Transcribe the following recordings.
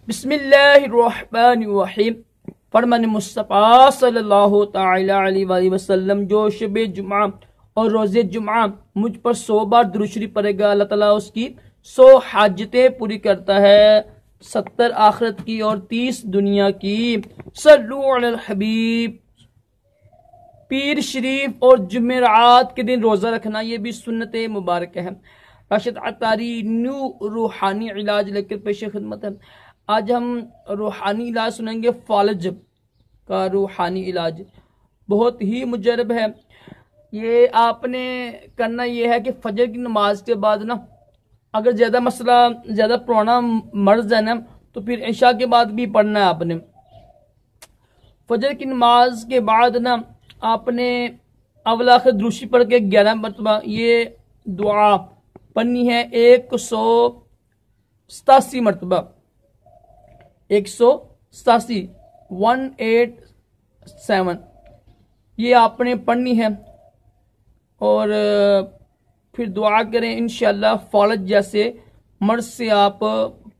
बिस्मिल्लाहिर्रहमानिर्रहीम। फरमान मुस्तफ़ा सल्लल्लाहु तआला अलैहि वसल्लम जो शब जुमा और रोज़े जुमा मुझ पर 100 बार दुरूद शरीफ पढ़ेगा, अल्लाह ताला उसकी 100 हाजतें पूरी करता है, 70 आखिरत की और 30 दुनिया की। सल्लु अलल हबीब। पीर शरीफ और जुमेरात के दिन रोज़ा रखना ये भी सुन्नत मुबारक है। राशिद अतारी न्यू रूहानी इलाज लेकर पेश खिदमत है। आज हम रूहानी इलाज सुनेंगे। फालज का रूहानी इलाज बहुत ही मुजरब है। ये आपने करना ये है कि फजर की नमाज के बाद ना, अगर ज़्यादा मसला ज़्यादा पुराना मर्ज है ना, तो फिर इशा के बाद भी पढ़ना है आपने। फजर की नमाज के बाद ना आपने अवला आखिर दुरूद पढ़ के 11 मरतबा ये दुआ पढ़नी है। 187 मरतबा, 187 187 ये आपने पढ़नी है। और फिर दुआ करें इंशाअल्लाह। फालज जैसे मर्ज से आप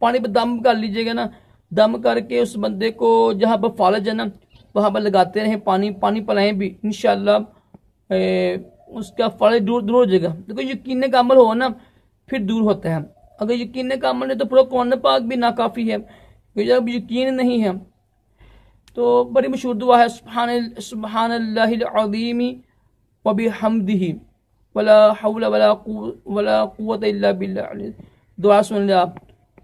पानी पर दम कर लीजिएगा ना, दम करके उस बंदे को जहाँ पर फालज है ना वहाँ पर लगाते रहें, पानी पिलाएं भी, इंशाअल्लाह उसका फालज दूर हो जाएगा। देखो यकीन का अमल हो ना फिर दूर होता है। अगर यकीन का अमल है तो पूरा कुरान पाक भी नाकाफी है। जब यकीन नहीं है तो बड़ी मशहूर दुआ है, सुब्हानल्लाहिल अज़ीम व बिहम्दिही वला हौला वला कुव्वता इल्ला बिल्लाह। दुआ सुन ले आप।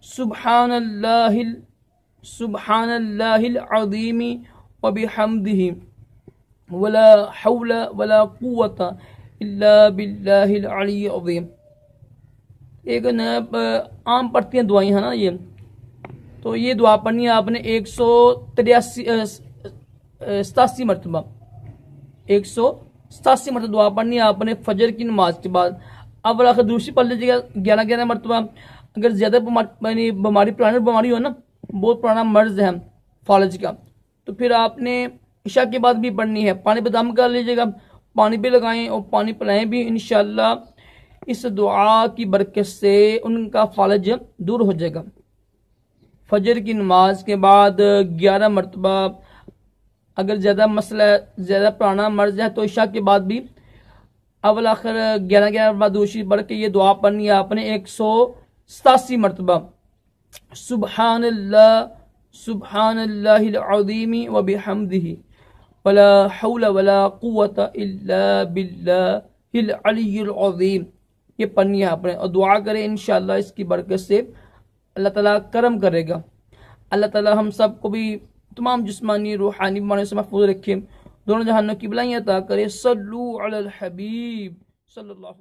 सुब्हानल्लाहिल अज़ीम व बिहम्दिही वला हौला वला कुव्वता इल्ला बिल्लाहिल अलिय्यिल अज़ीम। एक आम पढ़ती हैं दुआएं है ना ये, तो ये दुआ पढ़नी है आपने 187 मरतबा, 187 मरतबा दुआ पढ़नी है आपने फजर की नमाज के बाद। अब आखिर दूसरी पढ़ लीजिएगा 11 मरतबा। अगर ज़्यादा बीमारी पुरानी बीमारी हो ना, बहुत पुराना मर्ज है फालज का, तो फिर आपने इशा के बाद भी पढ़नी है। पानी पे दम कर लीजिएगा, पानी पे लगाएं और पानी पिलाएं भी। इंशाअल्लाह इस दुआ की बरकत से उनका फालज दूर हो जाएगा। फजर की नमाज के बाद 11 मरतबा। अगर ज़्यादा मसला ज़्यादा पुराना मर्ज है तो इशा के बाद भी अवल आखिर 11 बाद दूसरी पढ़ के ये दुआ पढ़नी है आपने 187 मरतबा। सुब्हानल्लाहिल अज़ीम व बिहम्दिही वला हौला वला कुव्वता इल्ला बिल्लाहिल अलिय्यिल अज़ीम ये पढ़नी है आपने। और दुआ करें इंशाअल्लाह इसकी बरकत से अल्लाह ताला करम करेगा। अल्लाह ताला हम सब को भी तमाम जिस्मानी रूहानी बीमारियों से महफूज रखे, दोनों जहानों की भलाइयाँ अता करे। सल्लु अलल हबीब सल्लल्लाहु